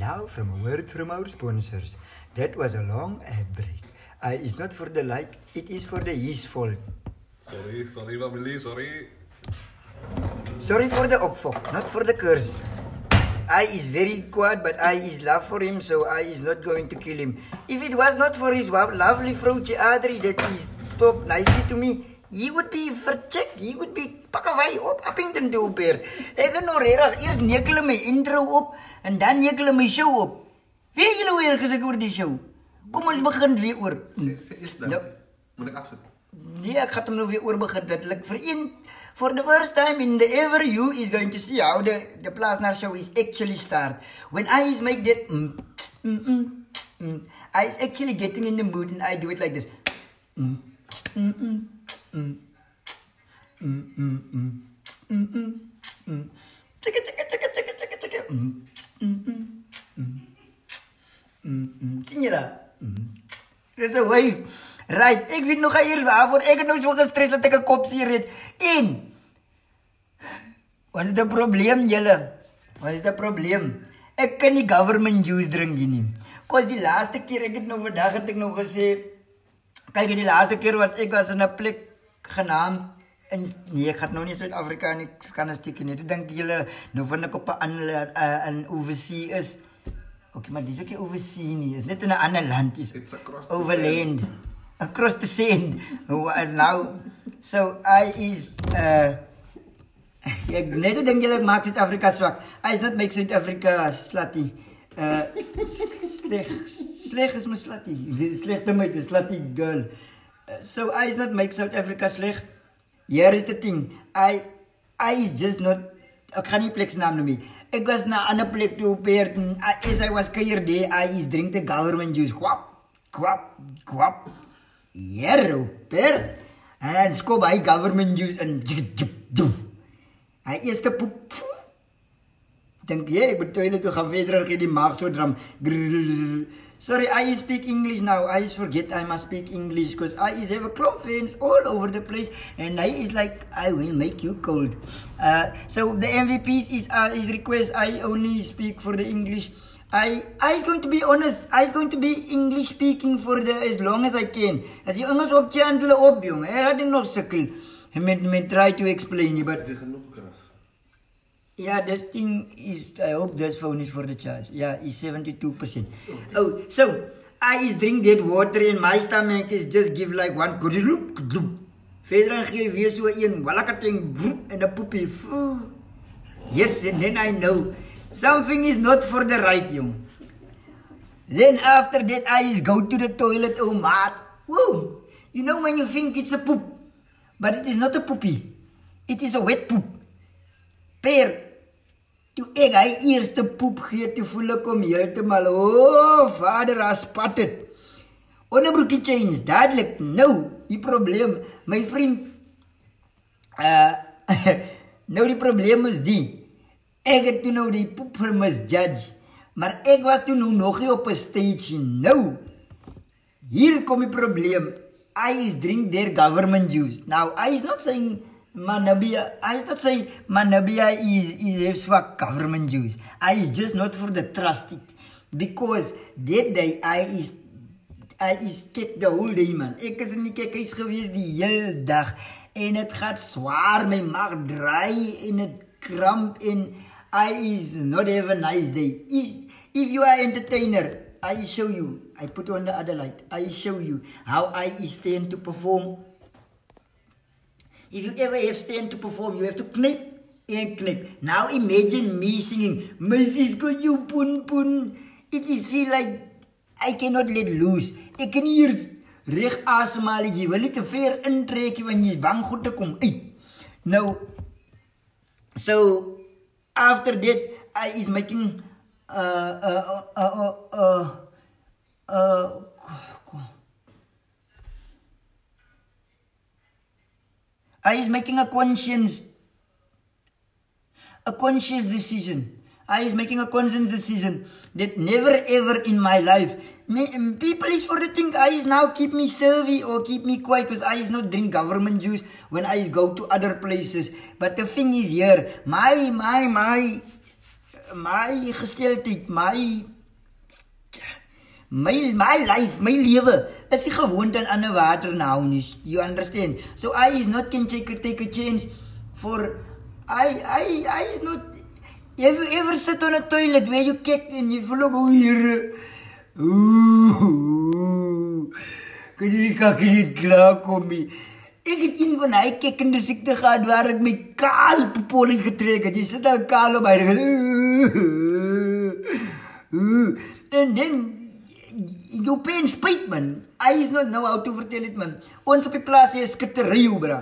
now from a word from our sponsors. That was a long ad break. It's not for the like, it is for the his fault. Sorry family, sorry. Sorry for the opfok, not for the curse. I is very quiet, but I is love for him, so I is not going to kill him. If it was not for his lovely vrouwtje Adri that is talk nicely to me, he would be vercheck. He would be pakawai op Appington toe op hier. Ek het nou regtig eers nekel my intro op en dan nekel my show op. Weet julle hoe erg is ek oor die show? Kom ons begin weer oor. Is dat? Nou, Moet ek afsit? nee, ek gaan hom nou weer oor begin. Dit for the first time in the ever you is going to see how the Plasnar show is actually start. When I is make that I is actually getting in the mood and I do it like this. Sien jy dat? Dis 'n wave. Right, ek weet nog eers waarvoor ek het nou so gestres dat ek 'n kopseer het. En wat is die probleem julle? Wat is die probleem? Ek kan nie government juice drink nie. Kos die laaste keer ek het nou vandag het ek nou gesê kyk die laaste keer wat ek was in 'n plek genaamd nee, ek gaan nou nie Suid-Afrika nie, ek kan steek nie. Ek dink julle nou van ek op 'n ander oversea is. Okay, maar dis ook nie oversea nie. Is net in 'n ander land is. It's across overland. Across the sand. Now, so I is ek net so dink julle ek maak Suid-Afrika swak. I is not make Suid-Afrika slutty. Sleg is my slutty. Slegte meid is slutty girl. So I is not make South Africa sleg. Here is the thing. I is just not ek gaan nie plek se naam noem nie. Ek was na 'n ander plek toe op hier as I was kuier there, I is drink the government juice. Kwap. Hier, per. En skop hy government juice en hy eerste poep. Dink jy ek moet toilet toe gaan verder gee die maag so dram. Sorry, I speak English now. I forget I must speak English because I have a club fans all over the place and I is like I will make you cold. So the MVPs is his request. I only speak for the English. I is going to be honest. I is going to be English speaking for as long as I can. As jy Engels op channel op jong, ek het nog sukkel met try to explain you but yeah, this thing is, I hope this phone is for the charge. Yeah, it's 72%. Okay. Oh, so, I is drink that water and my stomach is just give like one gloop. Verder en gee weer so een wallakating en 'n poepie. Yes, and then I know something is not for the right, young. Then after that, I is go to the toilet, oh maat. Woo! You know when you think it's a poop, but it is not a poopie. It is a wet poop. Per, toe ek hy eerste poep gee, toe voel ek om heeltemal, oh, vader, I spotted. Onderbroekie change, dadelijk, nou, die probleem, my vriend, nou die probleem is die, ek het toe nou die poep misjudge, maar ek was toe nou nog nie op een stage, nou, hier kom die probleem, I is drink their government juice. Now, I is not saying, Manabia, I is not saying Manabia is swak government juice. I is just not for the trusted. Because that day I is kek the whole day man. Ek is in die kekhuis gewees die hele dag. En het gaat zwaar, my maag draai en het kramp en I is not have a nice day. If you are entertainer, I show you. I put on the other light. I show you how I is stand to perform. If you ever have stand to perform, you have to knip and knip. Now imagine me singing, Mrs. Could you pun. It is feel like I cannot let loose. Ek kan hier reg asemhaal, jy wil nie te ver intrek want jy is bang goed te kom uit. Now, so after that, I is making I is making a conscious decision. I is making a conscious decision that never ever in my life, people is for the thing I is now keep me sturdy or keep me quiet because I is not drink government juice when I is go to other places. But the thing is here, my my gesteldheid, my life, my lewe is nie gewoond aan ander water nou nie. You understand? So I is not can take a chance for I is not ever sit on a toilet where you kick and you feel go hier. Kan jy kakkie niet klaar kom nie. Ek het een van hy kikkende siekte gehad waar ek my kaal popol het getrek het. Jy sit al kaal op my. And then you pain spijt man. I is not know how to vertel het man. Ons op die plaas is skittery bra.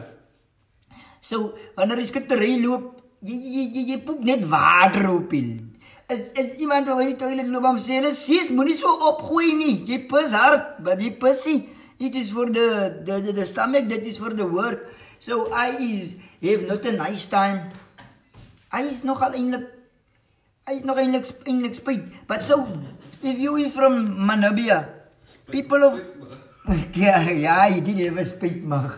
So wanneer die skittery loop, jy poep net water op hom. Is iemand wat by die toilet loop om sê, sis, moenie so opgooi nie. Jy pis hard, but jy pissie. It is for the stomach, that is for the work. So I have not a nice time. I is nog eindelijk spijt. But so, if you are from Manabia, people of... ja, you did have a spijt, mag.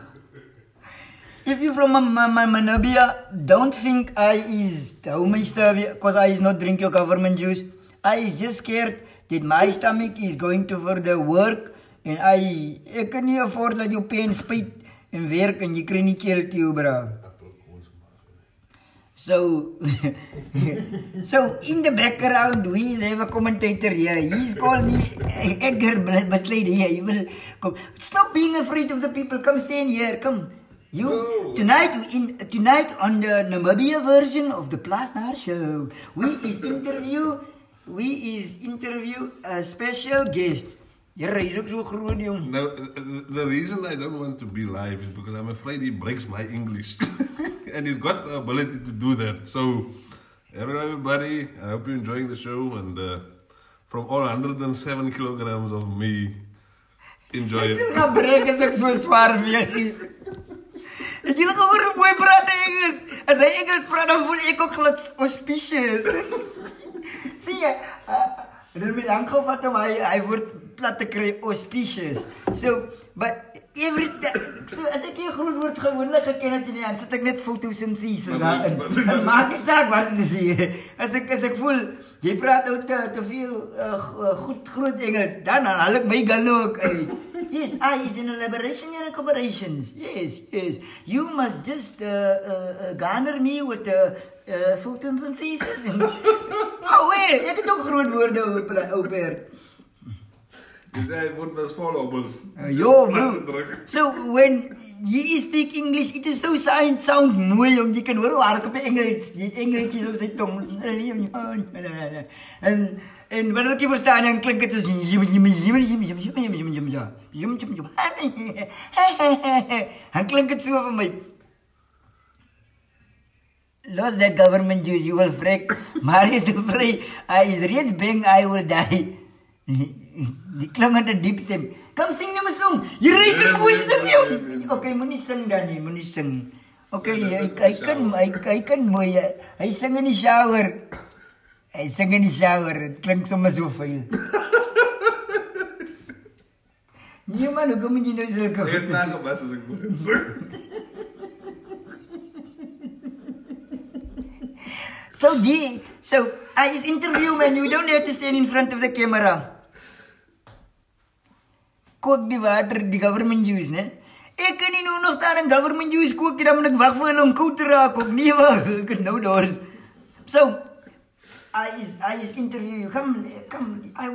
If you're from Manabia, don't think I is how my stomach, because I is not drink your government juice. I is just scared that my stomach is going to for the work. En ek kan nie afford dat jou pen spijt en werk en jy kry nie keel toe, bro. So in the background, we have a commentator here. He's called me Edgar Baslade here. He will come. Stop being afraid of the people. Come stand here. Come. You tonight on the Namibia version of the Plasnar Show, we is interview a special guest. He's ook so groot, jong. Now, the reason I don't want to be live is because I'm afraid he breaks my English. And he's got the ability to do that. So, hello everybody, I hope you're enjoying the show. And from all 107 kilograms of me, enjoy it. Ek gaan breek as ek so zwaar weeg. Het jy nog oor hoe mooi praat Engels? As hy Engels praat, dan voel ek ook glad auspicious. Sien jy, dan met Anko vat hom, hy word plat te kry auspicious. So, but every time, so as ek hier groot woord gewoonlik geken het in die hand, sit ek net fotosynthese daarin. En maak nie saak wat te sê. As ek voel, jy praat ook te veel groot Engels, dan haal ek my gun ook uit. Yes, I is in elaboration and accommodations. Yes. You must just garner me with photosynthesis. Ek het ook groot woorde oper. Jy sê, het word wel followers. Yo, bro. So, when you speak English, it is so sound mooi, jong. Jy kan hoor hoe hard op die Engeltjes op sy tong. En wanneer ek jy verstaan, dan klink het soos dan klink het so van my. Lost that government juice, you will freak. Maar is te vry, I is reeds bang, I will die. Die klink het 'n diep stem. Kom sing nou 'n song. Jy reken mooi sing jong. Okay, moenie sing dan nie, moenie sing. Okay, hy kan mooi. Hy sing in die shower. Het klink sommer so veel. Nee man, hoe kom jy nou sulke? Ek het nagebas as ek begin sing. So I is interview man, you don't have to stand in front of the camera. Kook die water, die government juice, ne? Ek kan nie nou nog staan in government juice kook, dan moet ek wag vir hulle om koud te raak, of nie wag, ek het nou doors. So, I is interview you, come, I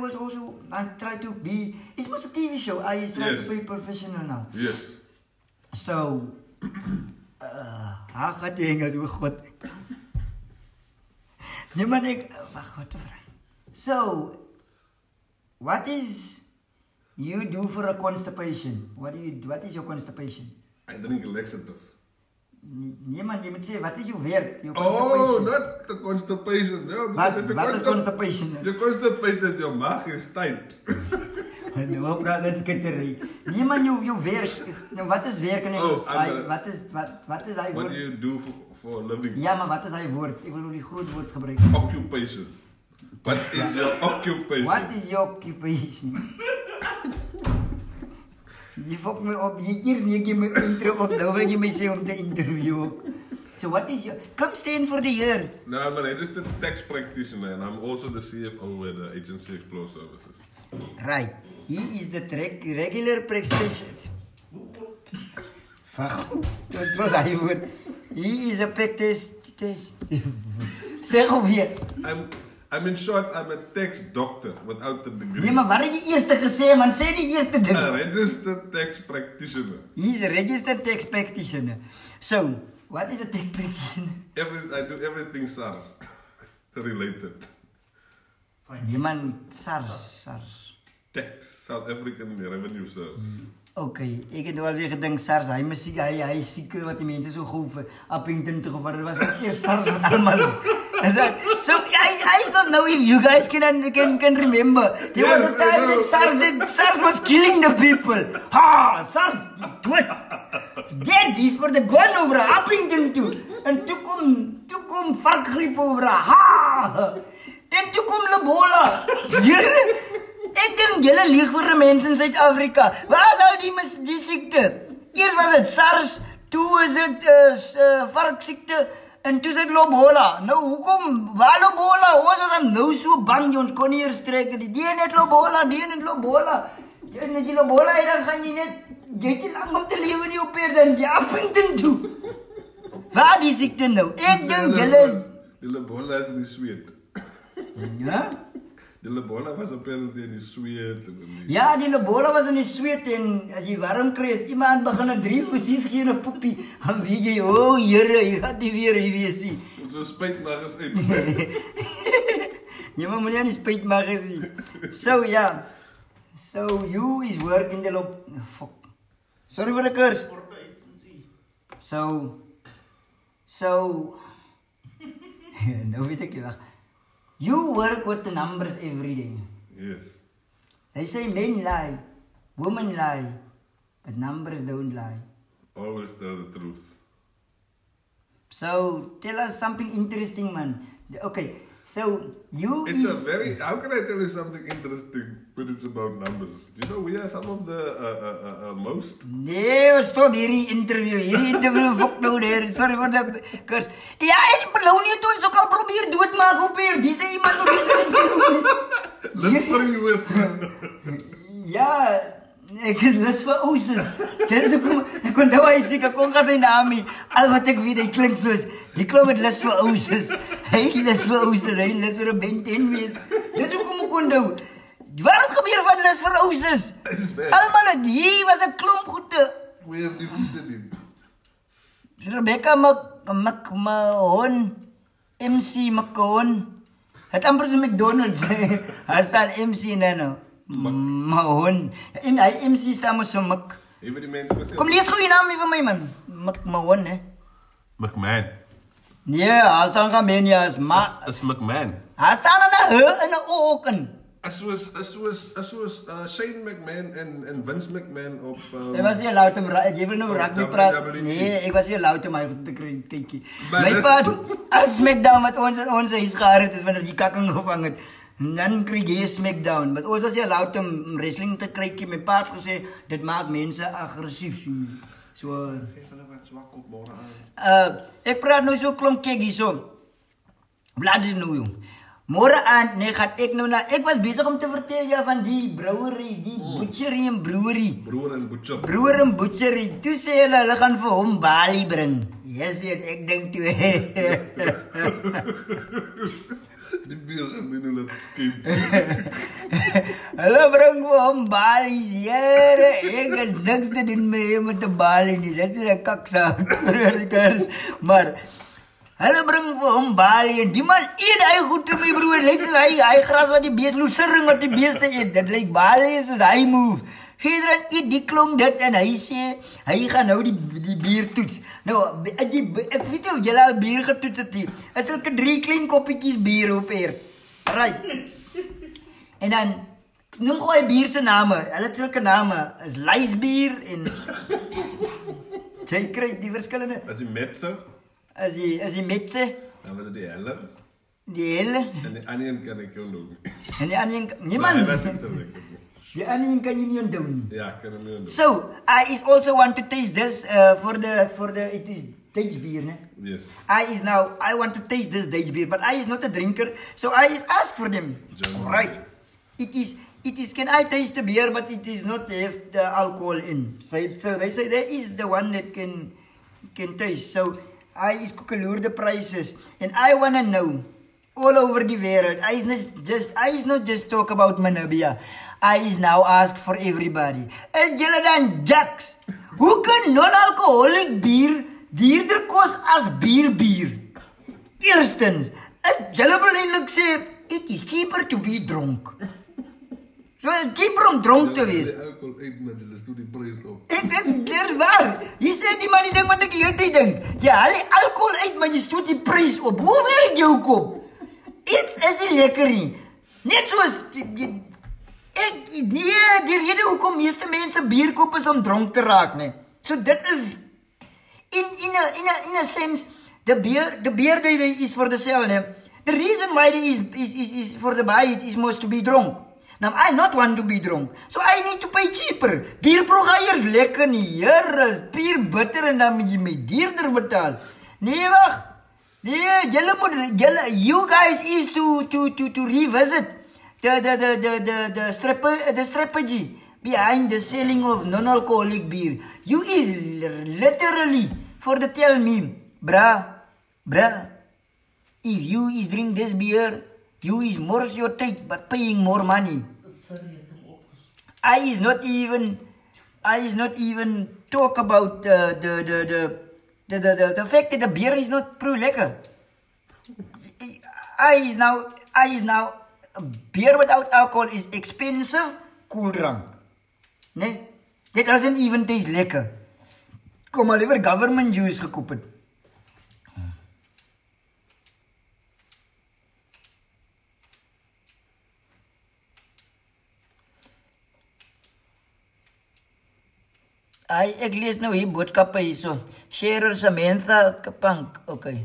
try to be, it's just a TV show, I is try to be professional now. Yes. So, gaat die Engels, oh God. Nee man, wacht, wat te vraag. So, what is you do for a constipation? What is your constipation? I drink a laxative. Nee man, jy moet sê, wat is jou werk? Your Oh, not the constipation. No, wat is constipation? You're constipated, your maag is tight. Nou praat dit skittery. Nee man, jou werk, nou wat is werk in Engels? Wat is hy woord? What do you do for a living? Ja, maar wat is hy woord? Ek wil nou die groot woord gebruik. Occupation. What is your occupation? What is your occupation? Jy fok my op, jy eers nie my intro op, nou wil jy my sê om te interview. So what is your... Come stand for the year. No, I'm a registered tax practitioner and I'm also the CFO at the Agency Explore Services. Right. He is the regular practitioner. It was I would. He is a practitioner. Zeg op weer. I'm in short, I'm a tax doctor without the degree. Nee, maar wat heb je eerst gezegd, man? Zeg die eerste ding. A registered tax practitioner. He's a registered tax practitioner. So, what is a tax practitioner? I do everything SARS related. Nee, man, SARS. Tax, South African Revenue Service. Okay, ek het wel weer gedink SARS, hy is siek wat die mense so gou vir Appington toe gevat. Dit was eers SARS wat almal. So I don't know if you guys can remember. There was a time that SARS was killing the people. Ha, SARS, dood. Dead is for the gun over Appington toe. En toe kom varkgriep over. Ha. En toe kom Ebola. Ek dink julle lieg vir die mense in Suid-Afrika. Waar is nou die siekte? Eers was dit SARS, toe is dit varksiekte en toe is dit Ebola. Nou hoekom? Waar Ebola? Ons was dan nou so bang, ons kon nie eers trek. Die een het Ebola. En as jy Ebola het, dan gaan jy het nie lang om te lewe nie op hier, dan jy Appington toe. Waar die siekte nou? Ek dink julle... Die Ebola is in die sweet. Ja? Die Ebola was apparently in die sweet. Ja, die Ebola was in die sweet en as jy warm kry, as iemand begin 3 osies gee en 'n poepie, dan weet jy, oh Here, jy gaan nie weer hier wees nie. So spyt maar is uit. Jy moet nie aan die spyt maar is nie. So ja. So you is working the fuck. Sorry for the curse. So nou weet ek nie. You work with the numbers every day. Yes. They say men lie, women lie, but numbers don't lie. Always tell the truth. So tell us something interesting, man. Okay, so you... It's a very... How can I tell you something interesting when it's about numbers? Do you know we are some of the most... Nee, stop hierdie interview. Fuck nou daar. Sorry for the curse. Ja, en die belonie het ons ook al probeer doodmaak op hier. Die sê iemand nog iets op Ja, ek is lus vir ouses. Dit is hoekom, ek kon nou hy sê, ek kon gaan sy naam nie. Al wat ek weet, hy klink soos, die klou het lus vir ouses. Hy lus vir ouses, hy lus vir 'n Ben 10 wees. Dit is hoekom ek kon nou. Wat gebeur van lus vir ouses? Almal het hier was 'n klomp goede. We have defeated him. Rebecca McMahon, MC McMahon. Het amper so McDonald's. Hy staan MC nou. Mahon. En hy MC staan mos so Mc. Even die mense wat sê. Kom lees gou die naam vir my man. McMahon hè. McMahon. Nee, hy staan gaan men ja, is McMahon. Hy staan in 'n h in 'n o ook in. As soos Shane McMahon en Vince McMahon op Ek was nie loud om jy wil nou rugby praat. Nee, ek was nie loud om my te kry kykie. My pa as Smackdown wat ons huis gehad het is wanneer die kakking gevang het. Dan kry jy Smackdown, maar ons was nie loud om wrestling te kry kykie. My pa het gesê dit maak mense aggressief sien. So hulle wat swak op môre aan. Ek praat nou so klomp kyk hierso. Blaad dit nou jong. Môre aand, nee, gaan ek nou ek was besig om te vertel jou van die brouwery, die butchery en brewery. Broer en butchery. Toe sê hulle gaan vir hom Bali bring. Yes, ek dink toe. Die bier gaan nie nou laat skep. Hulle bring vir hom Bali, jare. Ek het niks te doen met die Bali nie. Dit is 'n kaksaak. Maar hulle bring vir hom Bali en die man eet hy goed te my broer. Lyk soos hy gras wat die bees loesering wat die beeste eet. Dit lyk Bali soos hy move. Gideran eet die klong dit en hy sê hy gaan nou die bier toets. Nou ek weet nie of julle al bier getoets het nie. Is sulke 3 klein koppietjies bier op hier. Right. En dan noem gou hy bier se name. Hulle het sulke name is lysbier en jy kry die verskillende. As die metse As jy metse, dan was dit die helle. die hele, En die ander een kan ek jou nog nie. en die ander een, niemand, Maar hy was nie te lekker nie. die ander een kan jy nie onthou nie. Ja, kan hom nie onthou. So, I is also want to taste this, for the, it is Dutch beer, ne? Yes. I want to taste this Dutch beer, but I is not a drinker, so I is ask for them. Right. It is, can I taste the beer, but it is not have the alcohol in. So they say there is the one that can taste. So I is koekeloer the prices, and I want to know all over the world. I is not just talk about Namibia. I is now ask for everybody. En julle dan Jacks, hoe kan non-alcoholic bier duurder kos as bier? Eerstens, as julle wil eintlik sê, it is cheaper to be drunk. So cheaper om dronk te wees. Dis waar. Jy sê die man die ding wat ek die hele tyd dink. Jy haal die alcohol uit, maar jy stoot die prys op. Hoe werk jou kop? Iets is nie lekker nie. Net soos die rede hoekom meeste mense bier koop is om dronk te raak, nee. So dit is in a sense the beer day is for the sale, nee. The reason why it is for the buy it is most to be drunk. Now I not want to be drunk, so I need to pay cheaper. Bierprograaiers lekker nie, here, bier bitter en dan moet jy met duurder betaal. Nee, wag. Nee, you guys is to revisit the strategy behind the selling of non-alcoholic beer. You is literally for the tell me, bruh, if you is drink this beer, you is more your take but paying more money. I is not even talk about the fact that the beer is not pro lekker. I is now beer without alcohol is expensive, cool drank. Nee, that doesn't even taste lekker. Kom maar liever government juice gekoop het. Ek lees nou hier boodskappe hierso. Sharer Samantha Kapank, okay.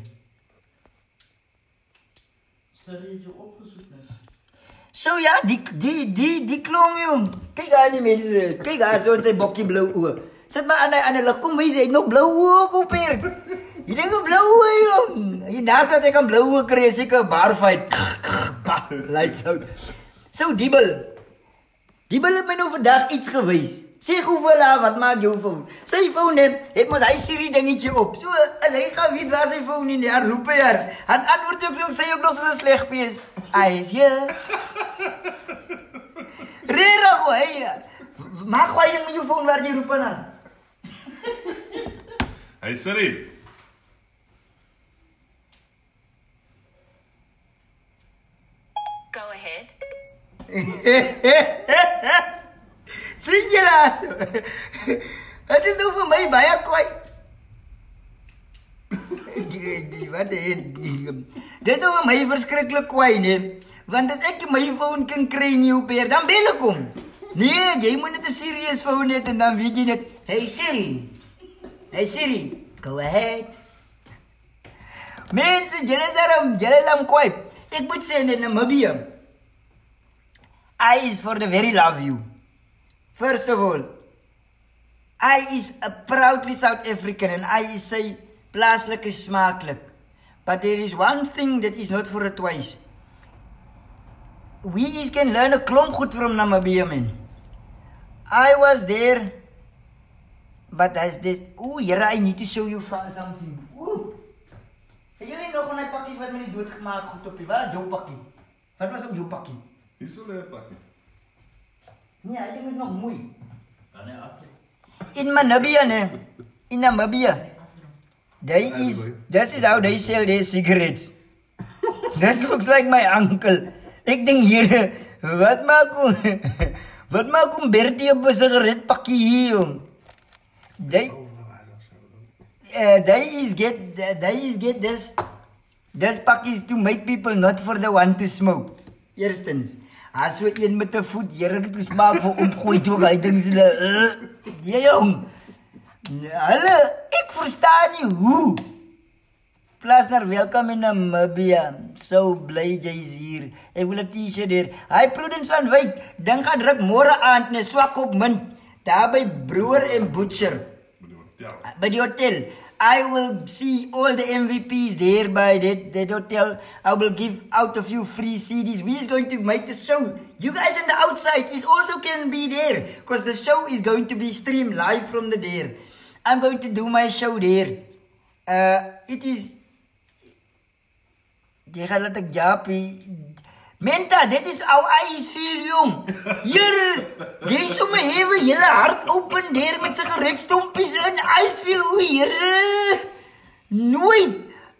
So ja, die klong jong. Kyk aan die mense. Kyk daar so in sy bokkie blou oë. Sit maar aan die lig, kom wys hy het nog blou oë op hier. Jy dink op blou oë jong. Hier naast dat ek aan blou oë kry, seker bar fight. Lights out. So Diebel het my nou vandag iets gewys. Sê hoeveel wat maak jou phone? Sy phone het mos hy Siri dingetje op. So as hy gaan weet waar sy phone in, dan roep hy haar. Han antwoord ook sy ook nog so 'n sleg pees. Hy is hier. Rera go hey. Maak hoe jy met jou phone waar jy roep aan. Hey Siri. Go ahead. Sien jy laat so? Het is nou vir my baie kwaai. Wat dit is nou vir my verskriklik kwaai, nee. Want as ek my phone kan kry nie op hier, dan bel ek hom. Nee, jy moet net 'n serious phone hê en dan weet jy net, hey Siri, go ahead. Mense, julle is am kwaai. Ek moet sê in Namibia, I is for the very love you. First of all, I is a proudly South African and I is say plaaslik is smaaklik. But there is one thing that is not for it twice. We is can learn a klomp goed from Namibia, man. I was there, but as this, here I need to show you something. Het jullie nog van die pakkies wat my nie doodgemaak goed op die, wat is jou pakkie? Wat was op jou pakkie? Hier is zo'n pakkie. Nee, hy ding is nog mooi. In Namibia, nee. In Namibia. This is how they sell their cigarettes. This looks like my uncle. Ek dink hier, wat maak om Bertie op 'n sigaret pakkie hier, jong? They is get this pakkies to make people not for the one to smoke. Eerstens. As so een met 'n voet, Here het gesmaak vir opgooi toe hy ding hulle jong. Hulle ek verstaan nie hoe. Plasner, welkom in Namibia. So bly jy's hier. Ek wil 'n T-shirt hier. Hy Prudence van Wyk, ding gaan druk môre aand 'n swak op munt daar by Broer en Butcher. By die hotel. I will see all the MVPs there by that hotel. I will give out a few free CDs. We is going to make the show. You guys on the outside is also can be there because the show is going to be streamed live from the there. I'm going to do my show there. It is. Jy gaan laat ek japie. Menta, dit is how eyes feel, jong. Hier, jy sommer hewe hele hart open daar met sigaretstompies in. Eyes feel, o here. Nooit.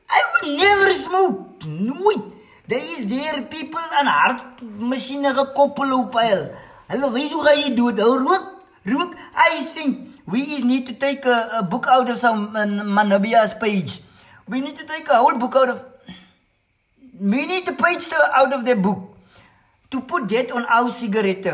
I would never smoke. Nooit. There is there people aan hartmachine gekoppel op hulle. Hulle weet hoe gaan jy dood. Hou rook. Eyes think, we need to take a book out of some Manabia's page. We need to take a whole book out of... We need to page out of the book to put that on our cigarette.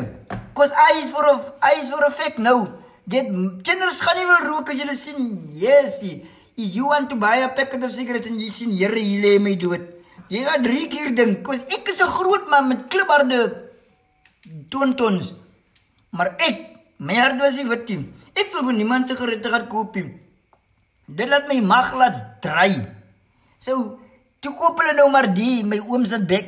Because I is for a fact now. That kinders gaan nie wil rook as julle sien. Yes. If you want to buy a packet of cigarettes en jy sien, Here, jy lê my dood. Jy gaan 3 keer dink. Because ek is 'n groot man met klipharde tons. Maar my hart was nie wit nie. Ek wil vir niemand sigarette gaan koop nie. Dit laat my mag laat draai. So, toe koop hulle nou maar die, my oom se bek.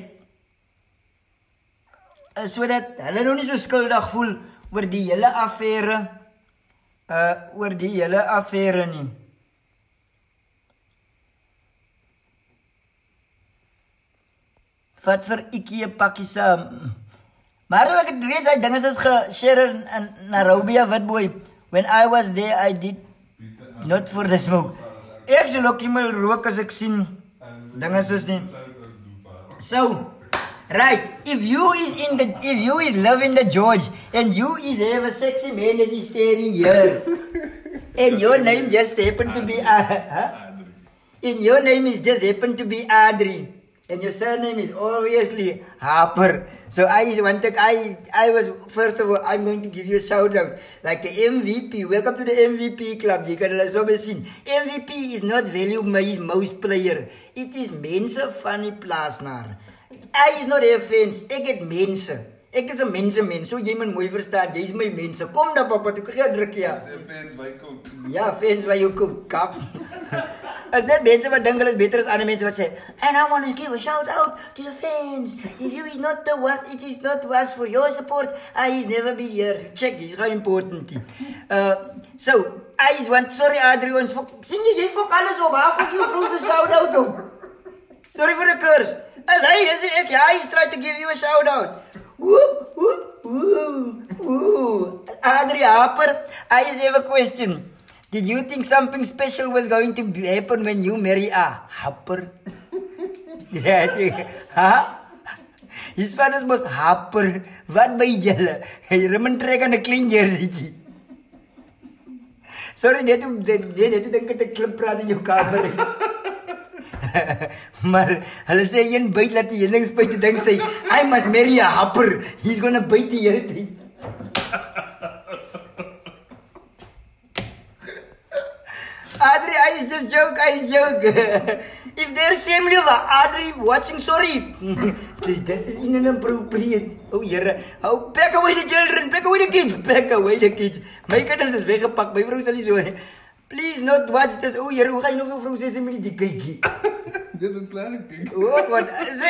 Sodat hulle nou nie so skuldig voel oor die hele affære, nie. Vat vir Ikkie 'n pakkie saam. Maar ek het reeds daai dinge is geshare in Nairobi, Witboy. When I was there, I did not for the smoke. Ek sal ook nie meer rook as ek sien dinges is nie. So, right, if you is loving the George and you is have a sexy man that is staring here and your name just happened to be and your name is just happened to be Adri and your surname is obviously Harper. So I was, first of all, I'm going to give you a shout out. Like the MVP, welcome to the MVP club. You can also see MVP is not value my most player. It is mense van die plaasnaar. I is not a fans, ek het mense. Ek is 'n mens. So jy moet mooi verstaan, jy is my mense. Kom dan papa, toe gee druk ja. Fans by kook. Ja, fans by jou kook. Kap. As net mense wat dink hulle is beter as ander mense wat sê, and I want to give a shout out to the fans. If you is not the one, it is not was for your support. I is never be here. Check, it's very important. So, I is want, sorry Adri, ons sien jy fok alles op, haar fok jou vrou se shout out op. Sorry for the curse. As hy is ek, hy is try to give you a shout out. Whoop, whoop, woo. Adri Harper, I is have a question. Did you think something special was going to happen when you marry a Harper? His father was Harper. Wat by julle? Hy rim trek aan 'n clean jersey. Sorry, dit dink ek klip praat in jou kamer. Maar hulle sê een byt laat die heling spuit, dink sy, I must marry a Harper. He's gonna bite die hele tyd. Adri, I just joke. If there's family of Adri watching, sorry. This is inappropriate. Oh, Here. Oh, pack away the children. Pack away the kids. My kinders is weggepak. My vrou sal nie so. Please not watch this. Oh, Here, hoe gaan jy nog vir vrou sê met die kykie? Dit is 'n klein ding. Oh, wat? Sê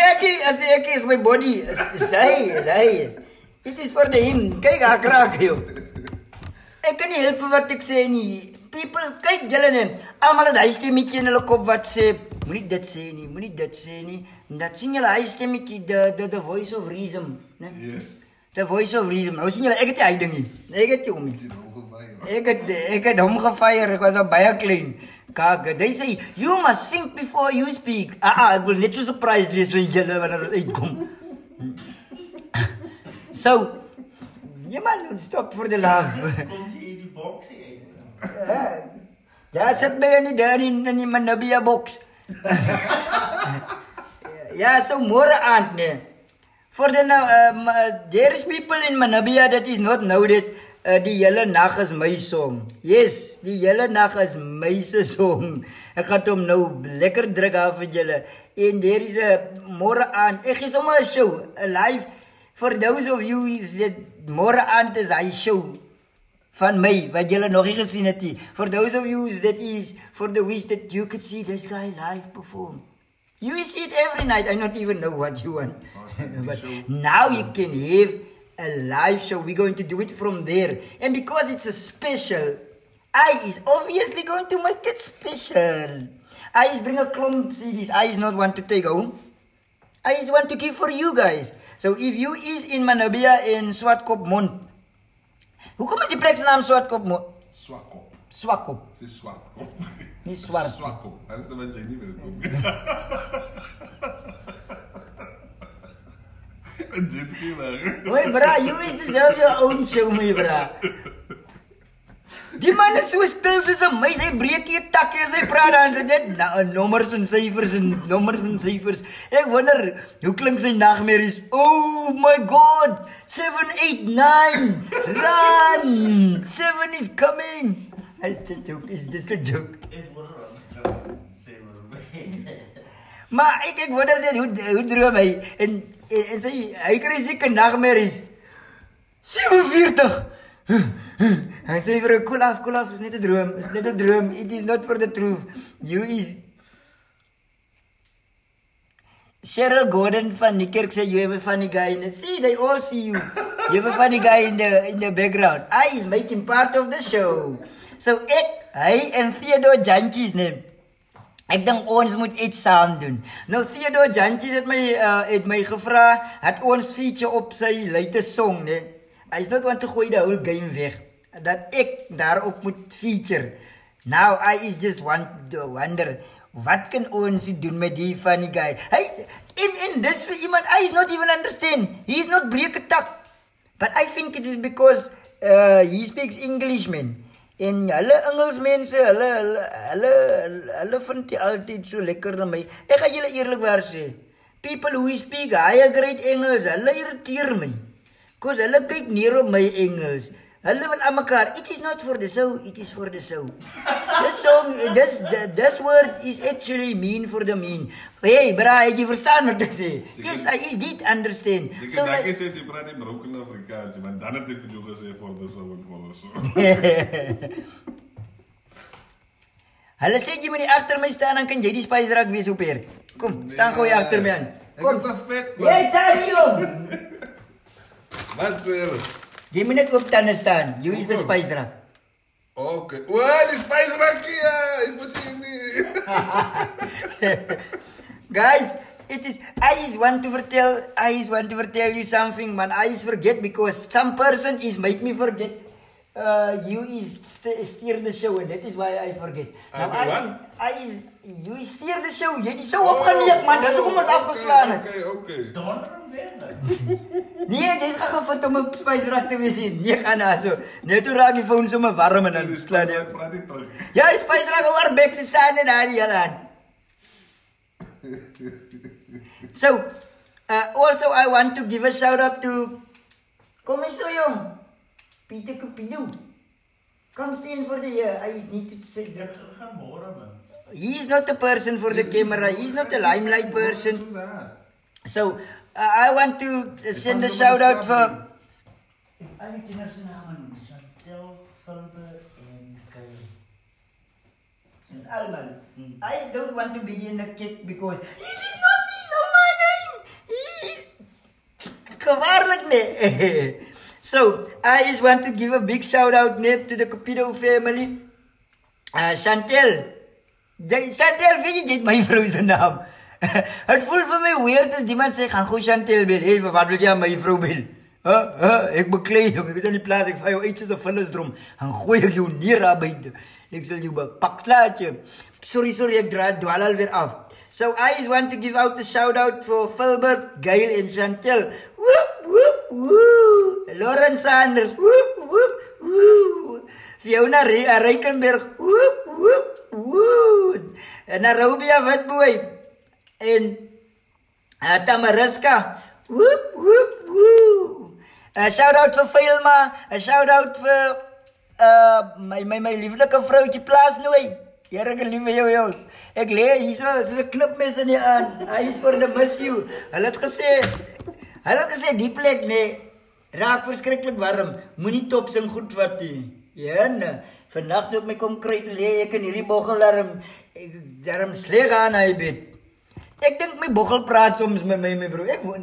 ek is my body. Sy. It is for the him. Kyk, haar kraak jou. Ek kan nie help wat ek sê nie. People, kyk julle net. Almal het hy stemmetjie in hulle kop wat sê, moenie dit sê nie. En dat sien julle hy stemmetjie, the voice of reason, né? Yes. The voice of reason. Nou sien julle, ek het nie hy ding nie. Ek het hom nie. Ek het hom gefire, ek was al baie klein. Kak, they say, you must think before you speak. Ek wil net so surprised wees vir julle wanneer het uitkom. So, jy man, stop for the love. Komt jy in die box hier? Ja, sit my in die Manabia box. Ja, so môre aand, nee. For the there is people in Manabia that is not know that die hele nag is my song. Yes, die hele nag is my se song. Ek gaan hom nou lekker druk af vir julle. En there is môre aand. Ek gee sommer 'n show, 'n live for those of you is that môre aand is hy show. van my, wat julle nog nie gesien het nie. For those of you that is, for the wish that you could see this guy live perform. You will see it every night. I don't even know what you want. But now you can have a live show. We're going to do it from there. And because it's a special, I is obviously going to make it special. I is bring a klomp CDs. I is not want to take home. I is want to give for you guys. So if you is in Manabia in Swartkopmond, hoekom is die plek se naam Swartkopmond? Swakop. Swakop. Het is Swartkop. Nie swart. Swakop. Dat is de wat jy nie wil kom. Dit gila. Wait, bra, you is deserve your own show, my bra. Die man is so stil soos 'n muis, hy breek nie 'n takkie as hy praat dan sy net nommers en syfers en nommers en syfers. Ek wonder, hoe klink sy nagmerries? Oh my god, 7, 8, 9, run! 7 is coming. It's just a joke, it's just a joke. Maar ek wonder net, hoe droom hy? En hy kry seker nagmerries. 47! Hy sê vir 'n cool af, is net 'n droom, is net 'n droom. It is not for the truth. You is Cheryl Gordon van Niekerk sê you have a funny guy in the see, they all see you. You have a funny guy in the background. I is making part of the show. So hy en Theodore Jantjies neem. Ek dink ons moet iets saam doen. Nou Theodore Jantjies het my gevra, het ons feature op sy latest song, né? I don't want to gooi die whole game weg. Dat ek daarop moet feature. Now I is just want to wonder, wat kan ons doen met die funny guy? Hy in this vir iemand, I is not even understand. He is not breek a tak. But I think it is because he speaks English, man. En hulle Engelsmense, hulle vind dit altyd so lekker na my. Ek gaan julle eerlikwaar sê. People who speak higher grade Engels, hulle irriteer my. Because hulle kyk neer op my Engels. Hulle wil aan mekaar, it is not for the show, it is for the show. This song, this word is actually mean for the mean. Hey, bra, het jy verstaan wat ek sê? Yes, I did understand. So like I said, jy praat nie broken Afrikaans, maar dan het ek vir jou gesê for the show en for the show. Hulle sê jy moet nie agter my staan, dan kan jy die Spice Rack wees op hier. Kom, staan gou hier agter my aan. Ek is te vet, man. Jy daar hier. Wat sê jy? Jy moet net oop tande staan. You is the Spice Rack. Okay. Wow, die Spice Rack hier. Is miskien nie. Guys, I just want to tell you something, man. I just forget because some person is make me forget. You is steer the show and that is why I forget. Now you steer the show. Jy die show opgeleek, man. Dis hoekom ons afgeslaan het. Okay. Nee, jy is gevind om 'n Spice Rack te wees hier. Nee, kan also. Net toe raak die foon sommer warm en dan klaar jy. Praat nie terug. Ja, die Spice Rack oor back se staan en daar die aan. So, also I want to give a shout out to kom eens zo jong. Pieter Cupido. Come stand for the I need to say he is not the person for the camera. He is not the limelight person. So, I want to send a shout out for I don't want to be in the cake because he did not know my name. He is gevaarlijk, nee. So, I just want to give a big shout out to the Cupido family. Chantel. Chantel, weet jy my vrou se naam? Het voel vir my weird as iemand sê, gaan gou Chantel bel. Hey, wat wil jy aan my vrou bel? Ek beklei jou, ek is in die plaas, ek val jou uit soos 'n vullisdrom. Dan gooi ek jou neer daar buite. Ek sal jou bepak, slaatjie. Sorry, ek dwaal alweer af. So I just want to give out the shout out for Philbert, Gail and Chantel. Whoop, whoop, woo. Lauren Sanders. Whoop, whoop, woo. Fiona Reikenberg. Whoop, whoop, woo. En Arabia Witboy. En Tamariska. Whoop, whoop, woo. A shout out for Filma. A shout out for my lieflike vrouwtje Plaasnooi. Here ek lief vir jou. Ek lê hier so 'n knipmes in die aan. Hy is for the miss you. Hulle het gesê die plek nee raak verskriklik warm. Moenie top sing goed vat nie. Ja, nee. Vannacht op my kom kry te lê ek in hierdie boggel daarom sleg aan hy bed. Ek dink my boggel praat soms met my bro. Ek woon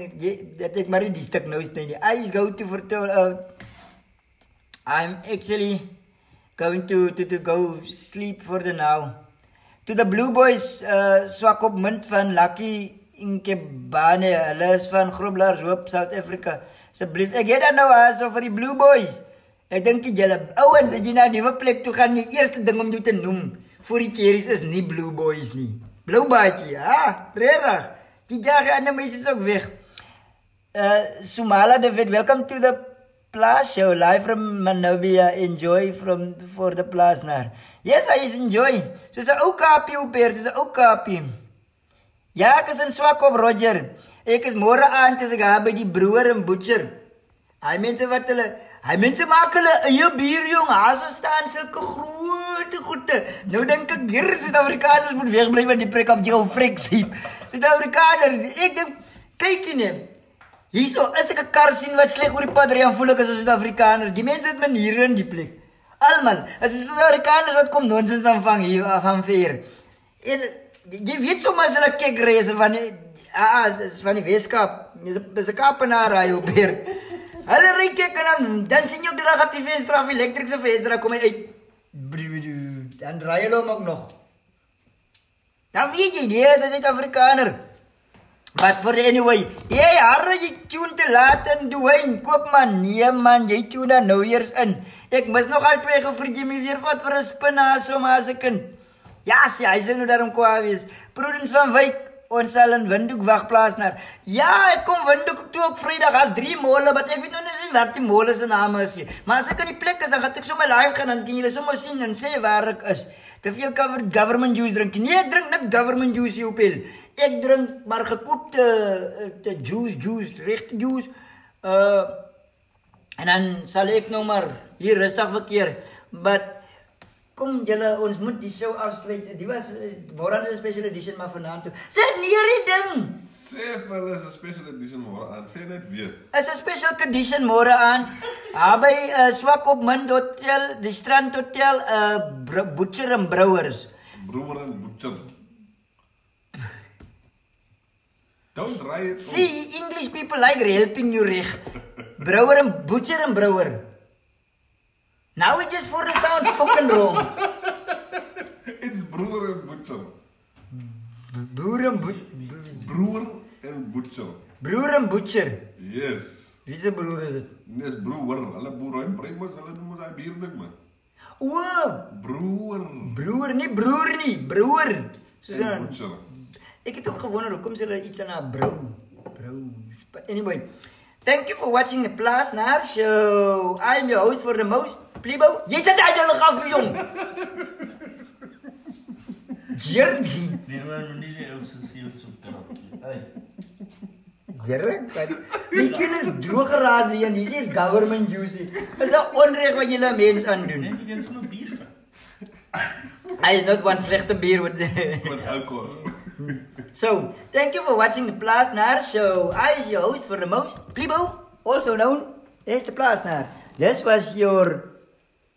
dat ek maar die stuk nou sny nie. I go to vertel I'm actually going to go sleep for the now. To the Blue Boys swak op munt van Lucky Nkebane, hulle is van Groblershoop Hoop, South Africa. Asseblief, ek het dan nou aso vir die Blue Boys. Ek dink julle ouens as jy na 'n nuwe plek toe gaan, die eerste ding om jou te noem vir die cherries is nie Blue Boys nie. Blou baadjie, regtig. Die jare ander meisies ook weg. Sumala David, welcome to the Plus show, live from Manobia. Enjoy for the Plus naar. Yes, I is enjoy. Soos 'n ou kapie op hier, soos 'n ou kapie. Ja, ek is in swak op Roger. Ek is môre aand as ek daar by die broer en butcher. Hy mense maak hulle eie bier jong. Haas staan sulke groot goede. Nou dink ek hier Suid-Afrikaners moet wegbly van die plek op jou freksie. Suid-Afrikaners, ek dink kyk nie. Hierso is ek 'n kar sien wat sleg oor die pad ry en voel ek as 'n Suid-Afrikaner. Die mense het maniere in die plek. Almal, as Suid-Afrikaners wat kom nonsens aanvang hier van ver. En jy weet sommer as hulle kyk reis van van die Weskaap. Dis 'n Kaapenaar raai op hier. Hulle ry kyk en dan sien jy ook dat die venster af elektriese venster kom hy uit. Dan ry hulle hom ook nog. Dan weet jy nie, dis 'n Suid-Afrikaner. But for anyway, jy harre jy tune te laat in Dwayne, koop man, nee man, jy tune dan nou eers in. Ek mis nog al 2 gevriend jy my weer vat vir 'n spin asom as 'n kind. Ja, hy sal nou daarom kwaad wees. Prudence van Wyk, ons sal in Windhoek wagplaas naar. Ja, ek kom Windhoek toe ook Vrydag as 3 mole, maar ek weet nog nie wat die mole se name is nie. Maar as ek in die plek is, dan gaan ek sommer live gaan en kan julle sommer sien en sê waar ek is. Te veel government juice drink. Nee, ek drink net government juice hier op hel. Ek drink maar gekoopte juice, regte juice. En dan sal ek nou maar hier rustig verkeer. But kom julle, ons moet die show afsluit. Die was môre 'n special edition maar vanaand toe. Sê neer die ding. Sê vir hulle is 'n special edition môre aan. Sê net weer. Is 'n special edition môre aan. By Swak op Munt Hotel, die Strand Hotel, Butcher and Brewers. Brewer and Butcher. Don't try it. See, English people like helping you reg. Brewer and Butcher and Brewer. Now it just for the sound fucking wrong. It's Brewer and Butcher. Brewer and Butcher. Brewer and Butcher. Yes. Wie se broer is dit? Dis brewer. Hulle boer en primus, hulle noem daai bier ding man. O, Brewer. broer nie, broer nie, broer. Soos En 'n Butcher. Ek het ook gewonder hoekom sê hulle iets aan 'n brou. But anyway, thank you for watching the Plus Naar show. I'm your host for the most. Plibo, jy sit uit hulle gaf vir jong. Jerdy. Nee, maar nie die ou se siel soek karakter. Hey. Jerk, die kind is droog geraas hier en dis hier government juice. Is 'n onreg wat julle mense aandoen. Net jy kan sommer bier van. I is not one slegte bier with Met alcohol. So, thank you for watching the Plus Naar show. I is your host for the most. Plibo, also known as the Plus Naar. This was your,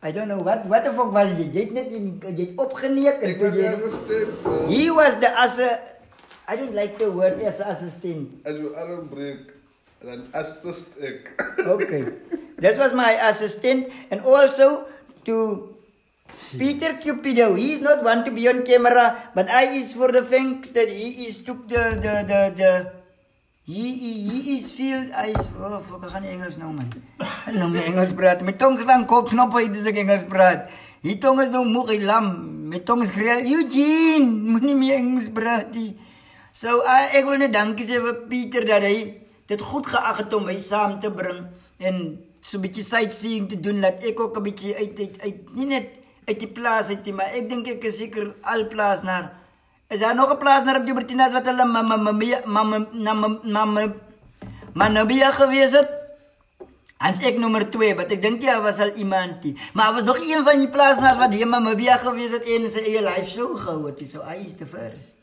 I don't know, what the fuck was jy? Jy het net jy het opgeneek. Ek was die assistent. He was the I don't like the word as assistant. As you arm break, dan assist ek. Okay. This was my assistant and also to Peter Cupido. He is not one to be on camera, but I is for the thanks that he is took he is filled. I is fuck, ek gaan Engels nou man. Ek nou nie Engels praat. My tong staan kop knop uit as ek Engels praat. Die tong is nou moeg, hy lam. My tong is greel. Eugene, moenie meer Engels praat nie. So ek wil net dankie sê vir Pieter dat hy dit goed geag het om my saam te bring en so 'n bietjie sightseeing te doen, dat ek ook 'n bietjie uit nie net uit die plaas uit nie, maar ek dink ek is seker al plaas naar. Is daar nog 'n plaas naar op die Bertina's wat hulle Manobia gewees het? Hans ek nommer 2, want ek dink ja was al iemand die. Maar was nog een van die plaasnaars wat hier Manobia gewees het en sy eie live show gehou het. So I is the first.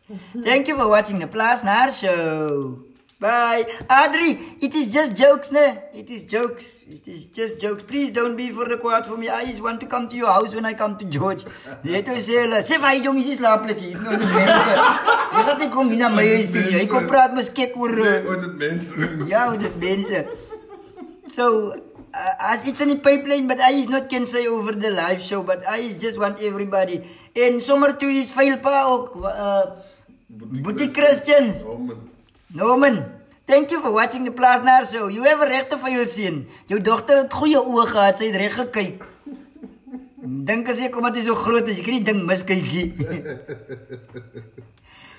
Thank you for watching the Plus Naar show. Bye. Adri, it is just jokes, ne? It is jokes. It is just jokes. Please don't be for the kwaad for me. I just want to come to your house when I come to George. Jy het sê hulle, sê vir hy jong is slaaplik hier. Nou die mense. Jy gaan nie kom hier na my huis toe nie. Hy kom praat mos kyk oor Oor dit mense. ja, oor dit mense. So, as it's in the pipeline, but I is not can say over the live show, but I is just want everybody. En sommer toe is veel pa ook, Boutique Christians. Norman, thank you for watching the Plaasnaar show. You have a regte vir jou sien. Jou dogter het goeie oë gehad, sy het reg gekyk. Dink as ek omdat hy so groot is, ek kan nie ding miskyk nie.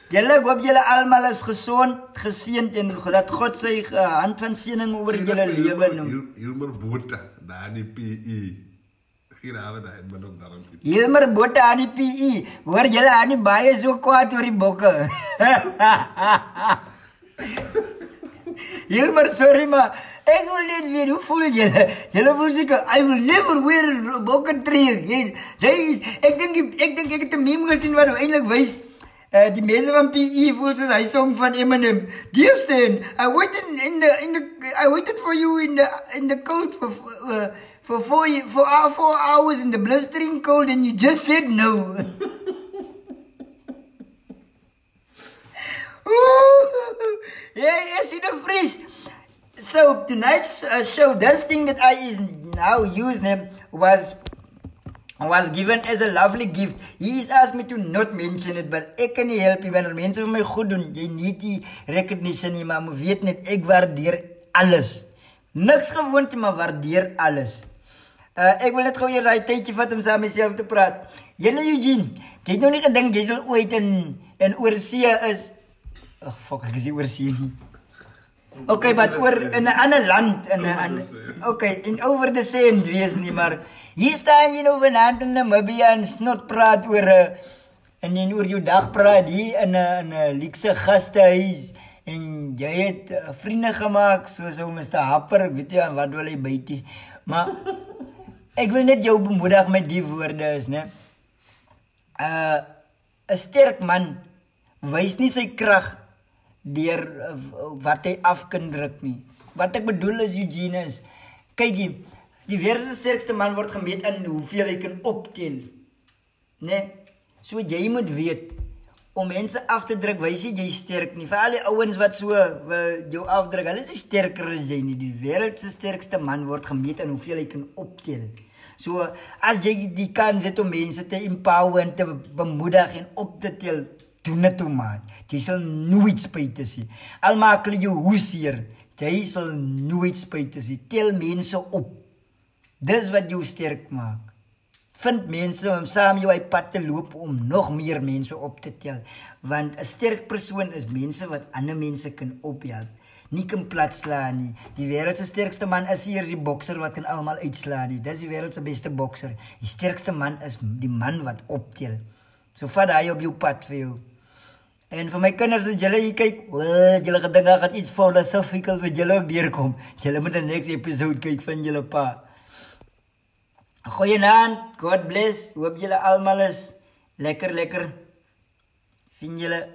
Julle, ek hoop julle almal is gesond, geseënd en dat God sy hand van seëning oor julle lewe noem. Hilmer Botha, daar in die PE. Gierawe daar in ook daarom. Hilmer Botha aan die PE. Hoor julle aan die baie so kwaad oor die bokke. Hilmer, sorry maar, ek wil net weet, hoe voel julle? Julle voel seker, I will never wear a bokke tree. Ek dink ek het 'n meme gesien wat eintlik wys, die mense van PE voel soos hy song van Eminem. Dear Stan, I waited for you in the cold for 4 hours in the blistering cold and you just said no. Yes, in the fridge. So tonight's show, this thing that I is now using was given as a lovely gift. He is asked me to not mention it, but ek kan nie help nie, wanneer mense vir my goed doen, jy niet die recognition nie, maar weet net, ek waardeer alles. Niks gewoond, maar waardeer alles. Ek wil net gou eers daai tydjie vat om saam myself te praat. Julle Eugene, jy het nou nie gedink jy sal ooit in oorsee is. Oh fuck, ek is nie oorsee nie. Okay, but oor in 'n ander land, okay, in over the sand wees nie, maar hier staan jy nou vanaand in Namibia en snot praat oor en oor jou dag praat hier in 'n luukse gastehuis en jy het vriende gemaak soos ou Mr. Happer, ek weet nie wat wil hy byt, maar ek wil net jou bemoedig met die woorde is, né? 'n sterk man wys nie sy krag deur wat hy af kan druk nie. Wat ek bedoel is, Eugene, is, kyk jy, die wêreld se sterkste man word gemeet in hoeveel hy kan optel. Nee, so jy moet weet, om mense af te druk, wys jy sterk nie. Vir al die ouens wat so jou afdruk, hulle is nie sterker as jy nie. Die wêreld se sterkste man word gemeet in hoeveel hy kan optel. So, as jy die kans het om mense te empower en te bemoedig en op te tel, doen dit toe, maat. Jy sal nooit spyt sien. Al maak hulle jou hoeseer, jy sal nooit spyt sien. Tel mense op. Dis wat jou sterk maak. Vind mense om saam jou pad te loop om nog meer mense op te tel. Want 'n sterk persoon is mense wat ander mense kan ophelp. Nie kan platslaan nie. Die wêreld se sterkste man is eers die bokser wat kan almal uitslaan nie. Dis die wêreld se beste bokser. Die sterkste man is die man wat optel. So vat hy op jou pad vir jou. En vir my kinders, as julle hier kyk, julle gedink gaan iets philosophical vir julle ook deurkom. Julle moet 'n next episode kyk van julle pa. Goeienaand, God bless. Hoop julle almal is lekker. Sien julle